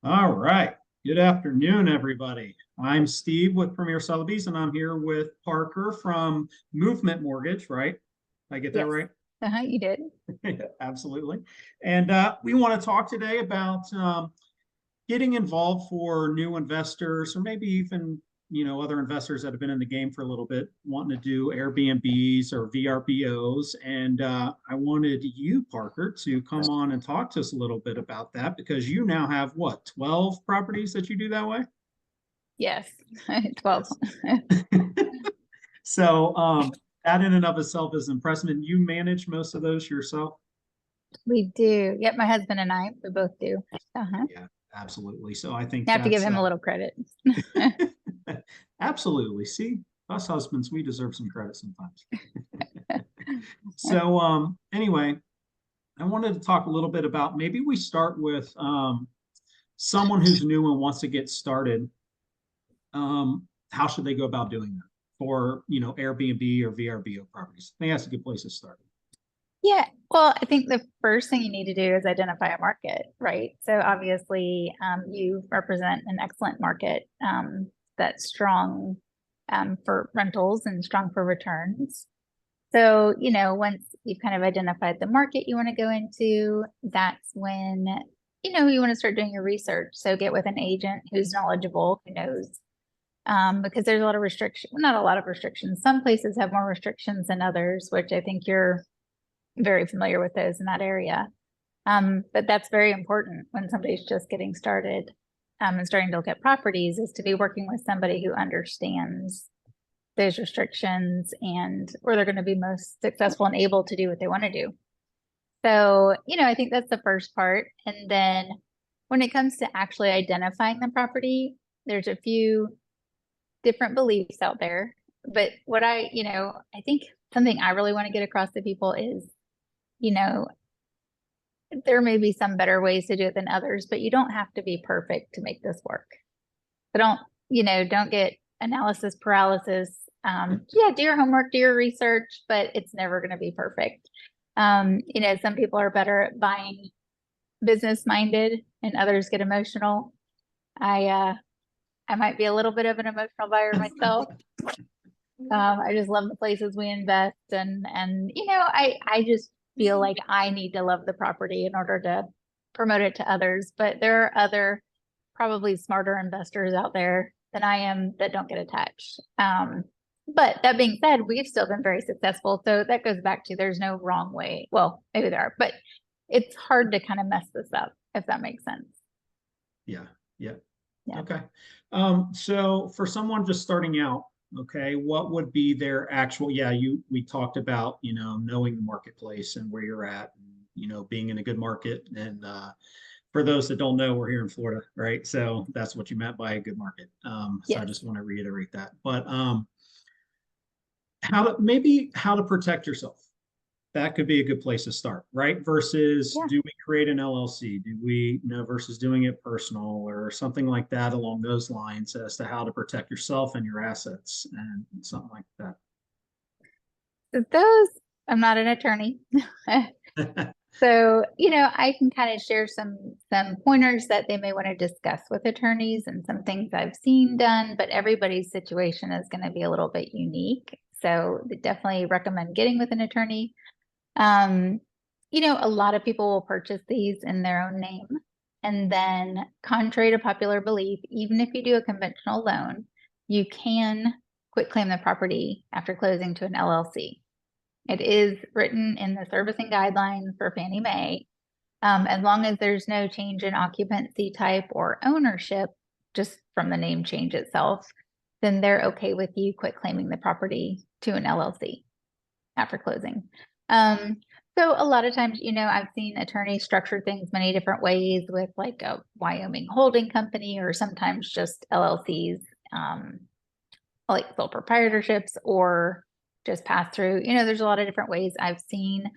All right. Good afternoon, everybody. I'm Steve with Premier Sotheby's, and I'm here with Parker from Movement Mortgage, right? I get that Yes. right? You did. Absolutely. And we want to talk today about getting involved for new investors, or maybe even other investors that have been in the game for a little bit, wanting to do Airbnbs or VRBOs. And I wanted you, Parker, to come on and talk to us a little bit about that because you now have what, 12 properties that you do that way? Yes. 12. Yes. So that in and of itself is impressive. And you manage most of those yourself? We do. Yep, my husband and I, we both do. Uh-huh. Yeah, absolutely. So I think You have to give that's him a little credit. absolutely. See, us husbands, we deserve some credit sometimes. So anyway, I wanted to talk a little bit about maybe we start with someone who's new and wants to get started. How should they go about doing that for Airbnb or VRBO properties? I think that's a good place to start. Yeah. Well, I think the first thing you need to do is identify a market, right? So obviously, you represent an excellent market that's strong for rentals and strong for returns. So, once you've kind of identified the market you want to go into, that's when, you want to start doing your research. So get with an agent who's knowledgeable, who knows, because there's a lot of restrictions, not a lot of restrictions. Some places have more restrictions than others, which I think you're very familiar with those in that area. But that's very important when somebody's just getting started and starting to look at properties, is to be working with somebody who understands those restrictions and where they're going to be most successful and able to do what they want to do. So, I think that's the first part. And then when it comes to actually identifying the property, there's a few different beliefs out there. But what I think something I really want to get across to people is, there may be some better ways to do it than others, but you don't have to be perfect to make this work. So don't get analysis paralysis. Yeah, do your homework, do your research, but it's never going to be perfect. Some people are better at buying business minded and others get emotional. I might be a little bit of an emotional buyer myself. I just love the places we invest and I just feel like I need to love the property in order to promote it to others. But there are other probably smarter investors out there than I am that don't get attached. But that being said, we've still been very successful. So that goes back to there's no wrong way. Well, maybe there are, but it's hard to kind of mess this up, if that makes sense. Yeah, yeah. Yeah. Okay. So for someone just starting out, okay, what would be their actual, we talked about, knowing the marketplace and where you're at, and, being in a good market. And for those that don't know, we're here in Florida, right? So that's what you meant by a good market. So I Yes. just want to reiterate that. But how to protect yourself. That could be a good place to start, right? Versus Yeah. do we create an LLC? Do we, versus doing it personal or something like that along those lines as to how to protect yourself and your assets and something like that. So I'm not an attorney. So, I can kind of share some pointers that they may want to discuss with attorneys and some things I've seen done, but everybody's situation is going to be a little bit unique. So definitely recommend getting with an attorney. A lot of people will purchase these in their own name. And then, contrary to popular belief, even if you do a conventional loan, you can quitclaim the property after closing to an LLC. It is written in the servicing guidelines for Fannie Mae. As long as there's no change in occupancy type or ownership, just from the name change itself, then they're okay with you quitclaiming the property to an LLC after closing. So a lot of times, I've seen attorneys structure things many different ways with like a Wyoming holding company or sometimes just LLCs, like sole proprietorships or just pass through. There's a lot of different ways I've seen.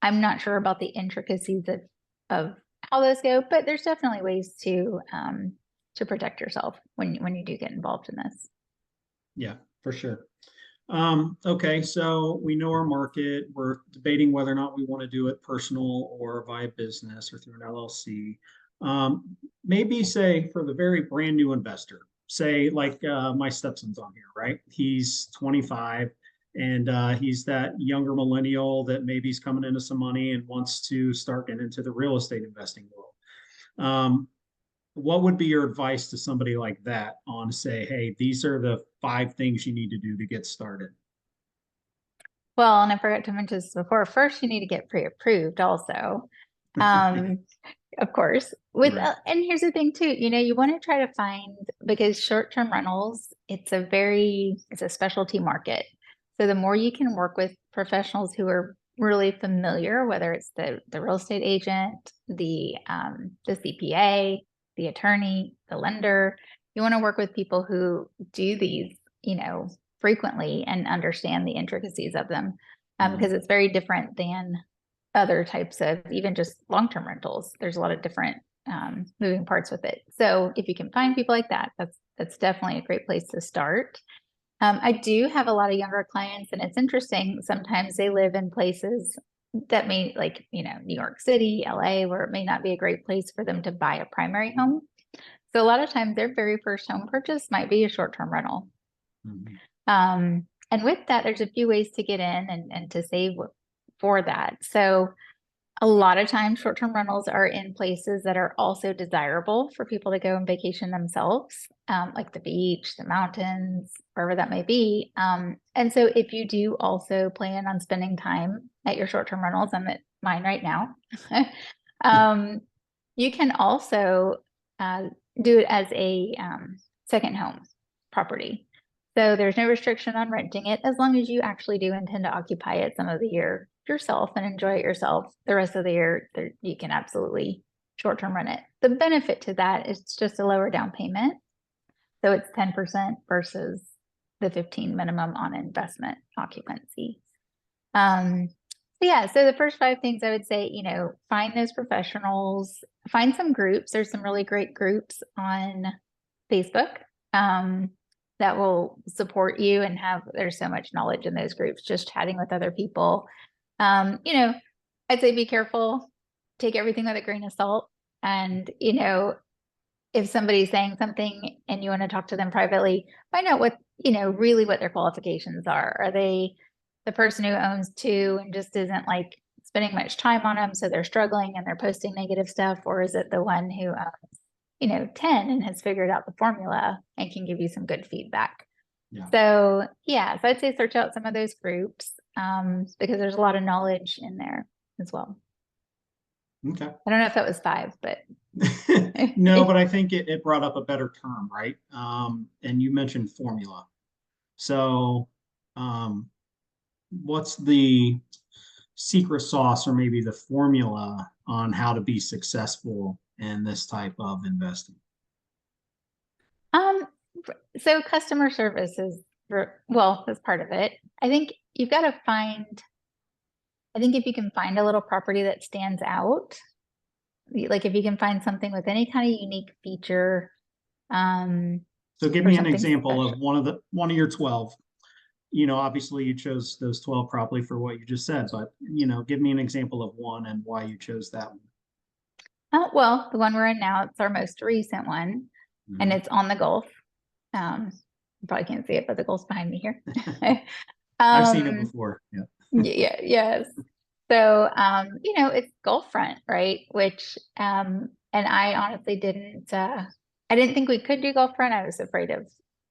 I'm not sure about the intricacies of how those go, but there's definitely ways to protect yourself when you do get involved in this. Yeah, for sure. Okay, so we know our market. We're debating whether or not we want to do it personal or via business or through an LLC. Maybe say for the very brand new investor, say like my stepson's on here, right? He's 25 and he's that younger millennial that maybe he's coming into some money and wants to start getting into the real estate investing world. What would be your advice to somebody like that on say, hey, these are the 5 things you need to do to get started? Well, and I forgot to mention this before. First, you need to get pre-approved also. Of course, with Right. and here's the thing too, you want to try to find, because short-term rentals, it's a specialty market. So the more you can work with professionals who are really familiar, whether it's the real estate agent, the CPA, the attorney, the lender, you want to work with people who do these, frequently and understand the intricacies of them, because it's very different than other types of even just long-term rentals. There's a lot of different moving parts with it. So if you can find people like that, that's definitely a great place to start. I do have a lot of younger clients, and it's interesting. Sometimes they live in places that may, like, New York City, LA, where it may not be a great place for them to buy a primary home. So a lot of times their very first home purchase might be a short-term rental. And with that, there's a few ways to get in and to save for that. So a lot of times short-term rentals are in places that are also desirable for people to go and vacation themselves, like the beach, the mountains, wherever that may be. And so if you do also plan on spending time at your short-term rentals, I'm at mine right now, you can also do it as a second home property. So there's no restriction on renting it as long as you actually do intend to occupy it some of the year yourself and enjoy it yourself. The rest of the year, you can absolutely short-term rent it. The benefit to that is just a lower down payment. So it's 10% versus the 15 minimum on investment occupancy. So the first 5 things I would say, find those professionals, find some groups. There's some really great groups on Facebook that will support you and there's so much knowledge in those groups, just chatting with other people. I'd say be careful, take everything with a grain of salt. And, if somebody's saying something and you want to talk to them privately, find out what, really what their qualifications are. Are they the person who owns 2 and just isn't like spending much time on them, so they're struggling and they're posting negative stuff? Or is it the one who owns 10 and has figured out the formula and can give you some good feedback? So I'd say search out some of those groups because there's a lot of knowledge in there as well. Okay. I don't know if that was 5, but no, but I think it brought up a better term, right? And you mentioned formula. So what's the secret sauce or maybe the formula on how to be successful in this type of investing? So customer service is, that's part of it. I think if you can find a little property that stands out, like if you can find something with any kind of unique feature. So give me an example of one of your 12. Obviously you chose those 12 probably for what you just said, but give me an example of one and why you chose that one. Oh, well, the one we're in now, it's our most recent one, and it's on the Gulf. You probably can't see it, but the Gulf's behind me here. I've seen it before. Yeah. Yes. So, it's Gulf front, right? Which, and I honestly I didn't think we could do Gulf front. I was afraid of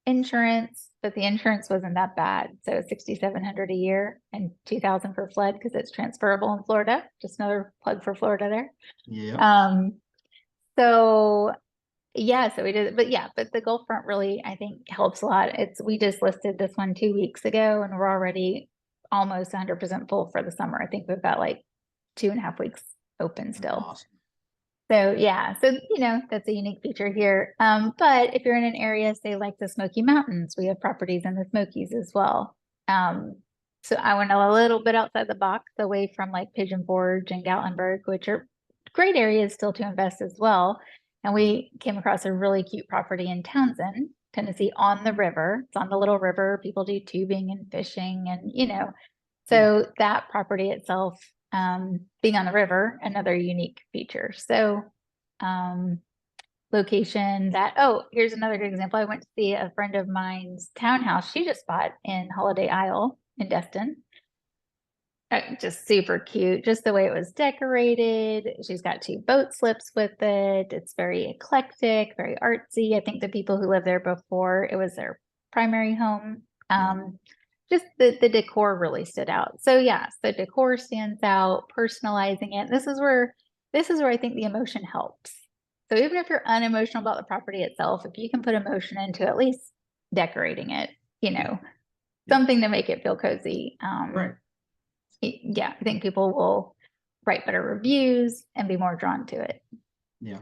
insurance, but the insurance wasn't that bad. So $6,700 a year and $2,000 for flood because it's transferable in Florida. Just another plug for Florida there. Yeah. So we did, but the Gulf front really, I think, helps a lot. We just listed this one 2 weeks ago and we're already almost 100% full for the summer. I think we've got like 2.5 weeks open still. Awesome. So that's a unique feature here. But if you're in an area, say like the Smoky Mountains, we have properties in the Smokies as well. So I went a little bit outside the box, away from like Pigeon Forge and Gatlinburg, which are great areas still to invest as well. And we came across a really cute property in Townsend, Tennessee, on the river. It's on the little river. People do tubing and fishing and, so that property itself, being on the river, another unique feature. So location that, oh, here's another good example. I went to see a friend of mine's townhouse she just bought in Holiday Isle in Destin. Just super cute, just the way it was decorated. She's got 2 boat slips with it. It's very eclectic, very artsy. I think the people who lived there before, it was their primary home. Just the decor really stood out. So yes, the decor stands out, personalizing it. This is where I think the emotion helps. So even if you're unemotional about the property itself, if you can put emotion into at least decorating it, something to make it feel cozy. Right. Yeah, I think people will write better reviews and be more drawn to it. Yeah.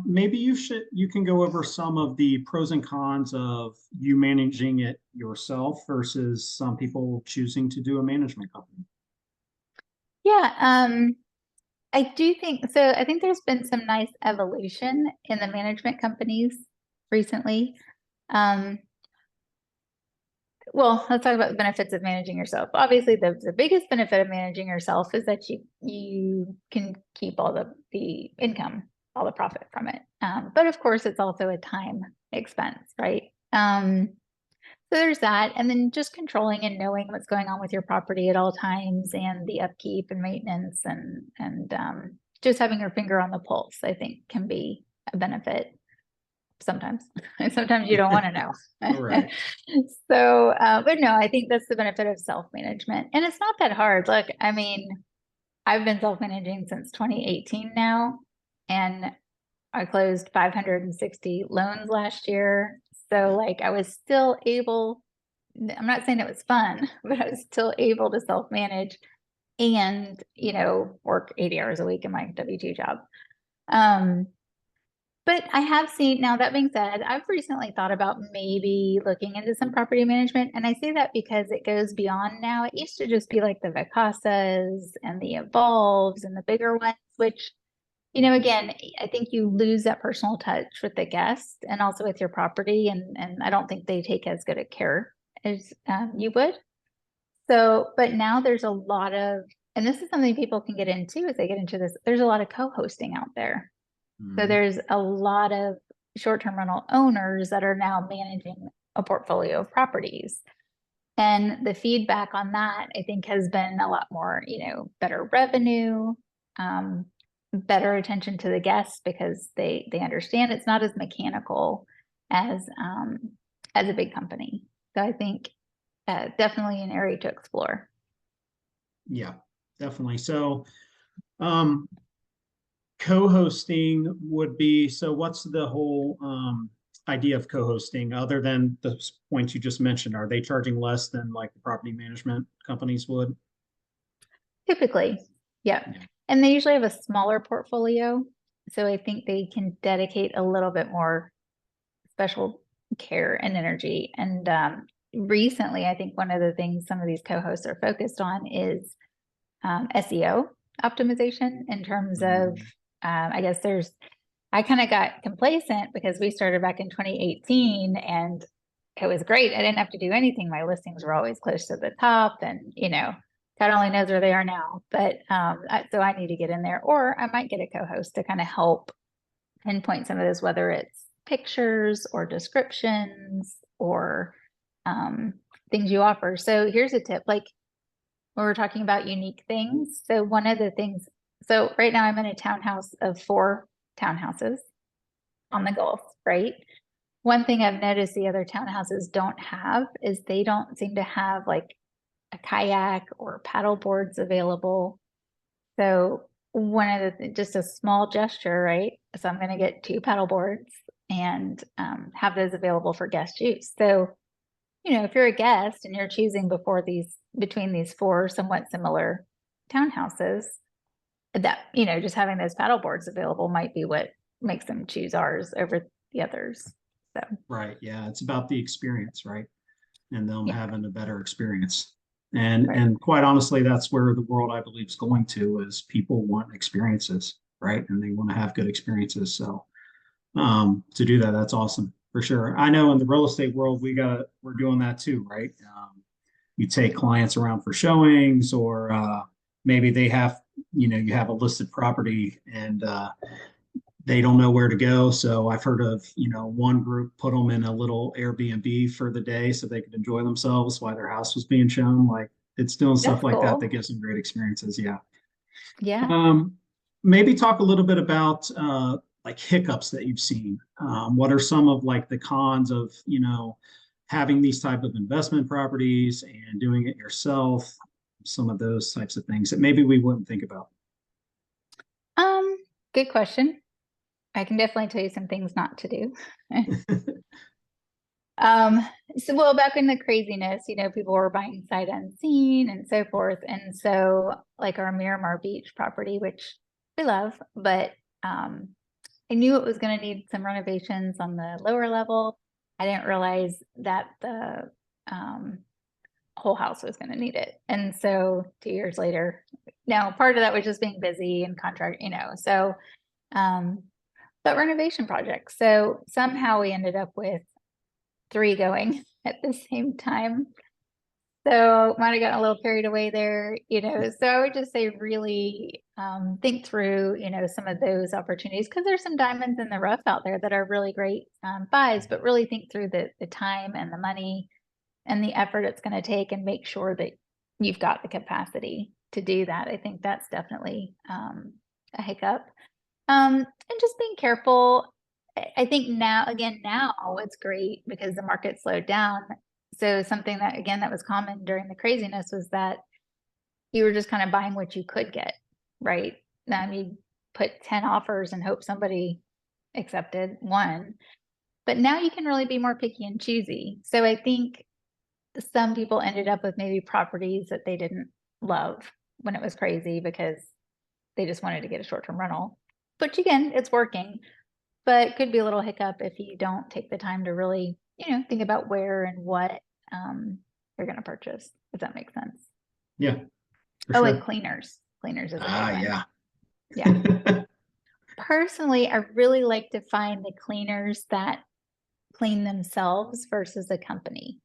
Maybe you can go over some of the pros and cons of you managing it yourself versus some people choosing to do a management company. Yeah, I do think so. I think there's been some nice evolution in the management companies recently. Well, let's talk about the benefits of managing yourself. Obviously, the biggest benefit of managing yourself is that you can keep all the income, all the profit from it. But of course, it's also a time expense, right? So there's that. And then just controlling and knowing what's going on with your property at all times and the upkeep and maintenance and just having your finger on the pulse, I think can be a benefit. Sometimes you don't want to know. Right. So, but no, I think that's the benefit of self-management. And it's not that hard. Look, I mean, I've been self-managing since 2018 now, and I closed 560 loans last year. So like I was still able, I'm not saying it was fun, but I was still able to self-manage and, work 80 hours a week in my W-2 job. But I have seen, now that being said, I've recently thought about maybe looking into some property management. And I say that because it goes beyond now. It used to just be like the Vicasas and the Evolves and the bigger ones, which, again, I think you lose that personal touch with the guest and also with your property. And I don't think they take as good a care as you would. So, but now there's a lot of, and this is something people can get into as they get into this, there's a lot of co-hosting out there. So there's a lot of short-term rental owners that are now managing a portfolio of properties. And the feedback on that, I think, has been a lot more, better revenue, better attention to the guests because they understand it's not as mechanical as a big company. So I think definitely an area to explore. Yeah, definitely. So, co-hosting would be, so what's the whole idea of co-hosting other than the points you just mentioned? Are they charging less than like the property management companies would? Typically, yeah. And they usually have a smaller portfolio. So I think they can dedicate a little bit more special care and energy. And recently, I think one of the things some of these co-hosts are focused on is SEO optimization in terms of, I guess I kind of got complacent because we started back in 2018 and it was great. I didn't have to do anything. My listings were always close to the top and, God only knows where they are now, but so I need to get in there, or I might get a co-host to kind of help pinpoint some of this, whether it's pictures or descriptions or things you offer. So here's a tip, like when we're talking about unique things. So one of the things, so right now I'm in a townhouse of 4 townhouses on the Gulf, right? One thing I've noticed the other townhouses don't have is they don't seem to have like a kayak or paddle boards available. So one of the, just a small gesture, right? So I'm going to get 2 paddle boards and have those available for guest use. So, if you're a guest and you're choosing between these 4 somewhat similar townhouses, that, just having those paddle boards available might be what makes them choose ours over the others. So, right. Yeah. It's about the experience, right? And them having a better experience. And quite honestly, that's where the world, I believe, is going to, is people want experiences, right? And they want to have good experiences. So to do that, that's awesome for sure. I know in the real estate world, we're doing that too, right? You take clients around for showings, or maybe they have, you have a listed property and they don't know where to go. So I've heard of, one group put them in a little Airbnb for the day so they could enjoy themselves while their house was being shown. Like it's doing stuff That's like that that cool. gives them great experiences. Yeah. Yeah. Um, Maybe talk a little bit about like hiccups that you've seen. What are some of like the cons of, having these type of investment properties and doing it yourself? Some of those types of things that maybe we wouldn't think about. Um, Good question. I can definitely tell you some things not to do. Um, so well, back in the craziness, people were buying sight unseen and so forth. And so like our Miramar Beach property, which we love, but I knew it was going to need some renovations on the lower level. I didn't realize that the whole house was going to need it. And so 2 years later, now part of that was just being busy and contract, so um but renovation projects. So somehow we ended up with three going at the same time. So might have gotten a little carried away there, So I would just say really think through, some of those opportunities because there's some diamonds in the rough out there that are really great buys, but really think through the time and the money and the effort it's going to take and make sure that you've got the capacity to do that. I think that's definitely a hiccup. And just being careful. I think now it's great because the market slowed down. So something that, again, that was common during the craziness was that you were just kind of buying what you could get, right? You put 10 offers and hope somebody accepted one. But now you can really be more picky and choosy. So I think some people ended up with maybe properties that they didn't love when it was crazy because they just wanted to get a short-term rental. But again, it's working, but could be a little hiccup if you don't take the time to really, think about where and what you're going to purchase, if that makes sense. Yeah, for Oh, and sure. cleaners. Cleaners is a big Ah, one. yeah. Yeah. Personally, I really like to find the cleaners that clean themselves versus a company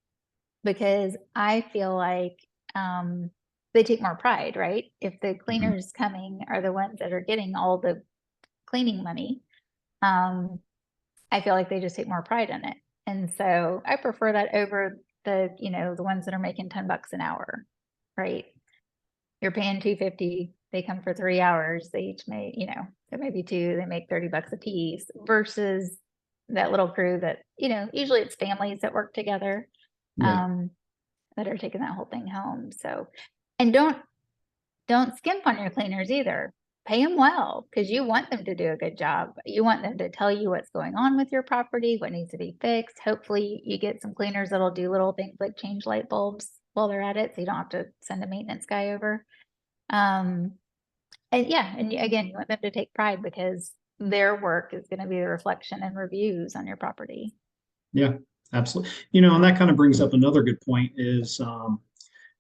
because I feel like they take more pride, right? If the Mhm. cleaners coming are the ones that are getting all the cleaning money, um, I feel like they just take more pride in it. And so I prefer that over the ones that are making $10 an hour, right? You're paying 250, they come for 3 hours, they each make, there may be two, they make $30 a piece versus that little crew that, usually it's families that work together, Yeah. um, that are taking that whole thing home. So, and don't skimp on your cleaners either. Pay them well because you want them to do a good job. You want them to tell you what's going on with your property, what needs to be fixed. Hopefully, you get some cleaners that'll do little things like change light bulbs while they're at it, so you don't have to send a maintenance guy over. Um, and yeah, and again, you want them to take pride because their work is going to be the reflection and reviews on your property. Yeah, absolutely. And that kind of brings up another good point is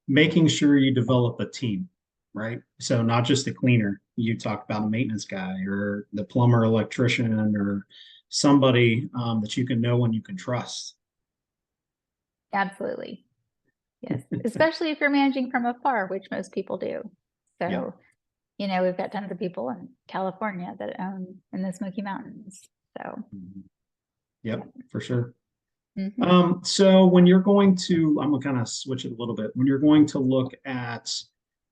making sure you develop a team, right? So not just the cleaner. You talk about a maintenance guy or the plumber, electrician, or somebody that you can know and you can trust. Absolutely. Yes. Especially if you're managing from afar, which most people do. Yeah. So, we've got tons of people in California that own in the Smoky Mountains. So, Mhm. yeah. Yep, for sure. Hmm. So when you're going to, I'm gonna kind of switch it a little bit. When you're going to look at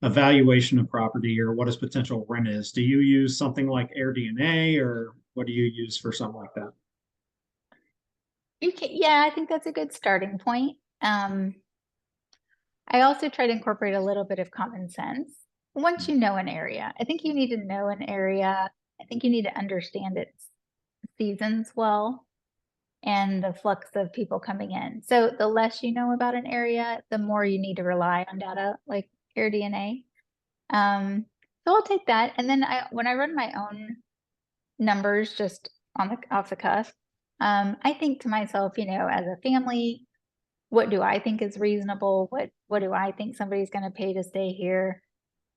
evaluation of property or what its potential rent is, do you use something like Air DNA or what do you use for something like that? Yeah, I think that's a good starting point. I also try to incorporate a little bit of common sense. Once you know an area, I think you need to know an area. I think you need to understand its seasons well and the flux of people coming in. So the less you know about an area, the more you need to rely on data like Air DNA. So I'll take that. And then when I run my own numbers just off the cuff, I think to myself, as a family, what do I think is reasonable? What do I think somebody's going to pay to stay here?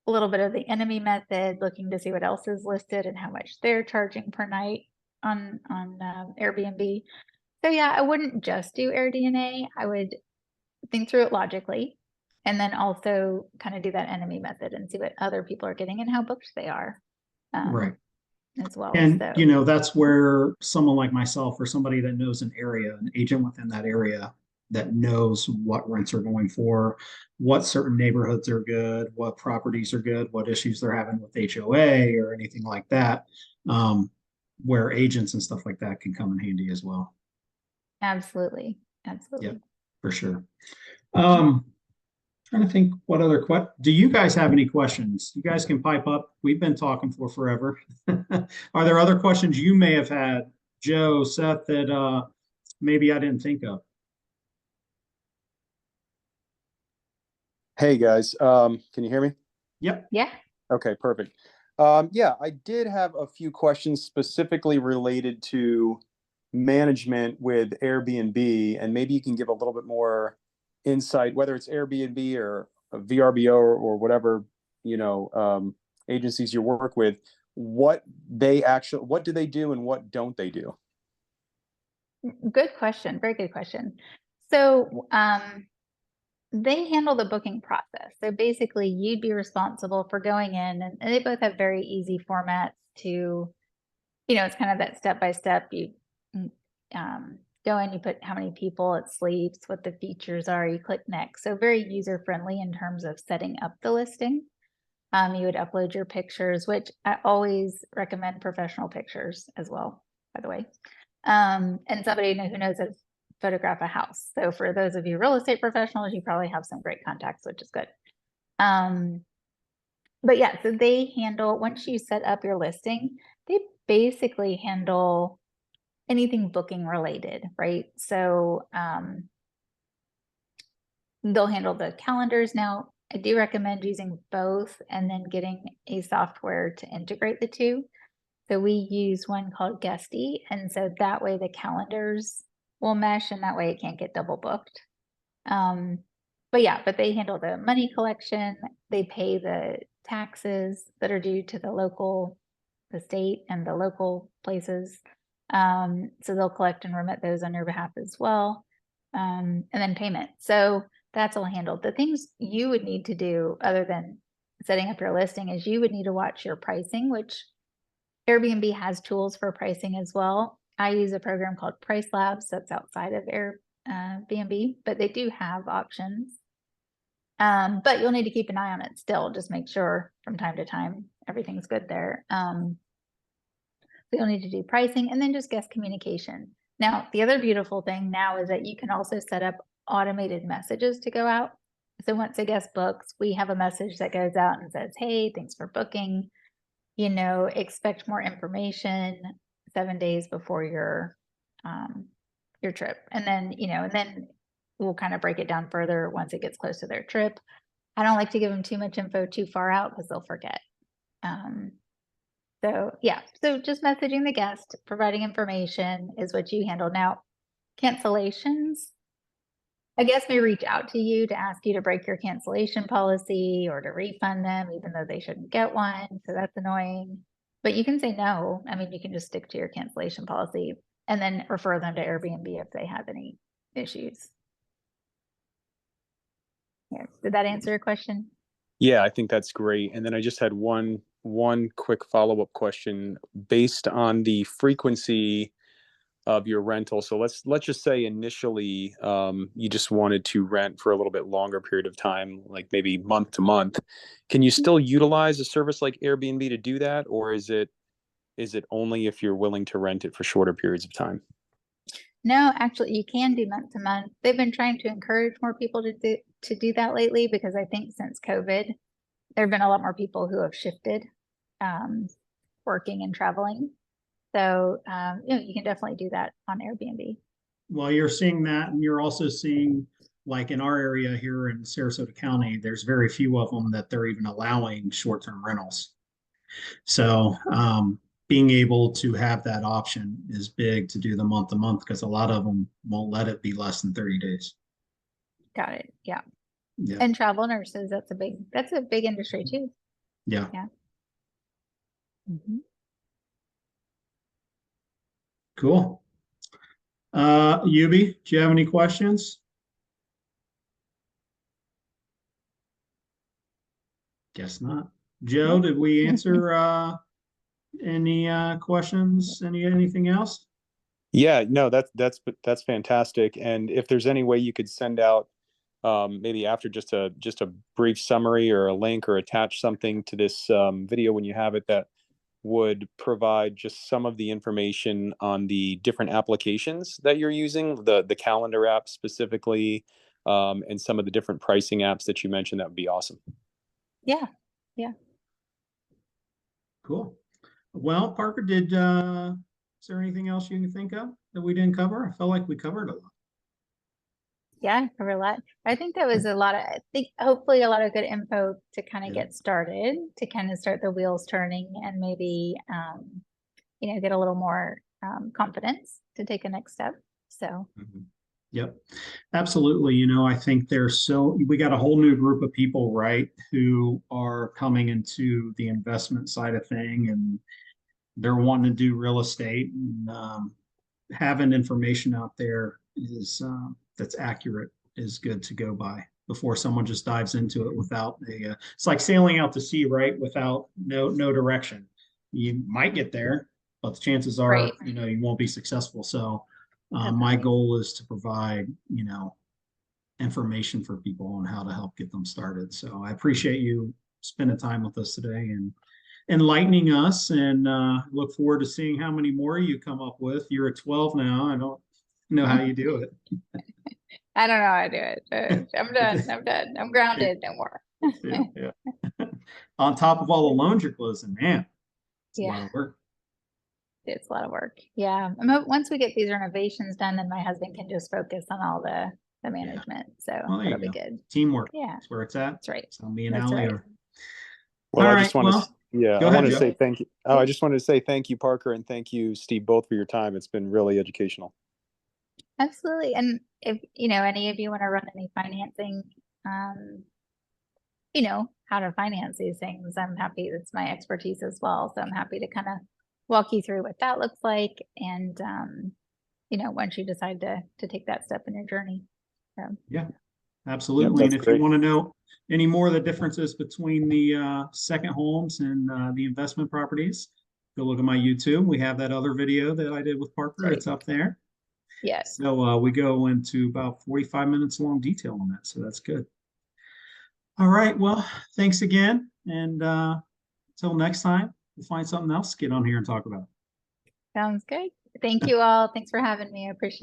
A little bit of the enemy method, looking to see what else is listed and how much they're charging per night on Airbnb. So yeah, I wouldn't just do Air DNA. I would think through it logically, and then also kind of do that enemy method and see what other people are getting and how booked they are. Um, Right. as well. And, So you know, that's where someone like myself or somebody that knows an area, an agent within that area that knows what rents are going for, what certain neighborhoods are good, what properties are good, what issues they're having with HOA or anything like that, where agents and stuff like that can come in handy as well. absolutely, Yep, absolutely. for sure. Trying to think what other do you guys have any questions? You guys can pipe up. We've been talking for forever. Are there other questions you may have had, Joe, Seth, that maybe I didn't think of? Hey guys, can you hear me? Yep. Yeah. Okay, perfect. Yeah, I did have a few questions specifically related to management with Airbnb, and maybe you can give a little bit more insight, whether it's Airbnb or a VRBO or whatever, agencies you work with, what do they do and what don't they do? Good question. Very good question. So they handle the booking process. So basically, you'd be responsible for going in, and they both have very easy formats to, it's kind of that step by step. You go in, you put how many people it sleeps, what the features are, you click next. So very user friendly in terms of setting up the listing. You would upload your pictures, which I always recommend professional pictures as well, by the way. And somebody who knows how to photograph a house. So for those of you real estate professionals, you probably have some great contacts, which is good. But yeah, so they handle, once you set up your listing, they basically handle anything booking related, right? So they'll handle the calendars. Now, I do recommend using both and then getting a software to integrate the two. So we use one called Guesty, and so that way the calendars will mesh, and that way it can't get double booked. But they handle the money collection. They pay the taxes that are due to the state and the local places. So they'll collect and remit those on your behalf as well. And then payment. So that's all handled. The things you would need to do other than setting up your listing is you would need to watch your pricing, which Airbnb has tools for pricing as well. I use a program called Price Labs that's outside of Airbnb, but they do have options. But you'll need to keep an eye on it still. Just make sure from time to time everything's good there. So you'll need to do pricing and then just guest communication. Now, the other beautiful thing now is that you can also set up automated messages to go out. So once a guest books, we have a message that goes out and says, hey, thanks for booking. Expect more information 7 days before your trip. And then we'll kind of break it down further once it gets close to their trip. I don't like to give them too much info too far out because they'll forget. So just messaging the guest, providing information is what you handle. Now, cancellations, I guess may reach out to you to ask you to break your cancellation policy or to refund them, even though they shouldn't get one. So that's annoying. But you can say no. I mean, you can just stick to your cancellation policy and then refer them to Airbnb if they have any issues. Yeah. Did that answer your question? Yeah, I think that's great. And then I just had one quick follow-up question based on the frequency of your rental. So let's just say initially you just wanted to rent for a little bit longer period of time, like maybe month to month. Can you still utilize a service like Airbnb to do that, or is it only if you're willing to rent it for shorter periods of time? No, actually, you can do month to month. They've been trying to encourage more people to do that lately because I think since COVID, there have been a lot more people who have shifted working and traveling. So, you can definitely do that on Airbnb. Well, you're seeing that, and you're also seeing, like in our area here in Sarasota County, there's very few of them that they're even allowing short-term rentals. So, being able to have that option is big to do the month to month because a lot of them won't let it be less than 30 days. Got it. Yeah. Yeah. And travel nurses, that's a big industry too. Yeah. Yeah. Mm-hmm. Cool. Yubi, do you have any questions? Guess not. Joe, did we answer Any questions? Anything else? Yeah, no, that's fantastic. And if there's any way you could send out maybe after just a brief summary or a link or attach something to this video when you have it that would provide just some of the information on the different applications that you're using, the calendar app specifically, and some of the different pricing apps that you mentioned, that would be awesome. Yeah. Yeah. Cool. Well, Parker, is there anything else you can think of that we didn't cover? I felt like we covered a lot. Yeah, cover a lot. I think that was a lot of, I think hopefully a lot of good info to kind of Yeah. get started, to kind of start the wheels turning and maybe, you know, get a little more confidence to take a next step. So. Yep, absolutely. You know, I think we got a whole new group of people, right, who are coming into the investment side of thing, and they're wanting to do real estate, and having information out there is that's accurate is good to go by before someone just dives into it without it's like sailing out to sea, right, without no direction. You might get there, but the chances are, Right. you know, you won't be successful. So my Definitely. goal is to provide, you know, information for people on how to help get them started. So I appreciate you spending time with us today and enlightening us, and look forward to seeing how many more you come up with. You're at 12 now. I don't know how you do it. I don't know how I do it. I'm done. I'm done. I'm grounded no more. Yeah. On top of all the loans you're closing, man, it's a lot Yeah, of work. it's a lot of work. Yeah. Once we get these renovations done, then my husband can just focus on all the management. So Well, there that'll you be go. good. Teamwork. Yeah, That's where it's at. that's right. So me and That's Allie right. are. Well, All I right. just want to, Well, yeah, go I ahead, want to Joe. say thank you. Oh, I just wanted to say thank you, Parker, and thank you, Steve, both for your time. It's been really educational. Absolutely. And if, you know, any of you want to run any financing, you know, how to finance these things, I'm happy. That's my expertise as well. So I'm happy to kind of walk you through what that looks like. And, you know, once you decide to take that step in your journey. So. Yeah, Yep, absolutely. And that's if you great. want to know any more of the differences between the second homes and the investment properties, go look at my YouTube. We have that other video that I did with Parker. Right. It's up there. Yes. So we go into about 45 minutes long detail on that. So that's good. All right. Well, thanks again. And until next time, we'll find something else to get on here and talk about. Sounds good. Thank you all. Thanks for having me. I appreciate it.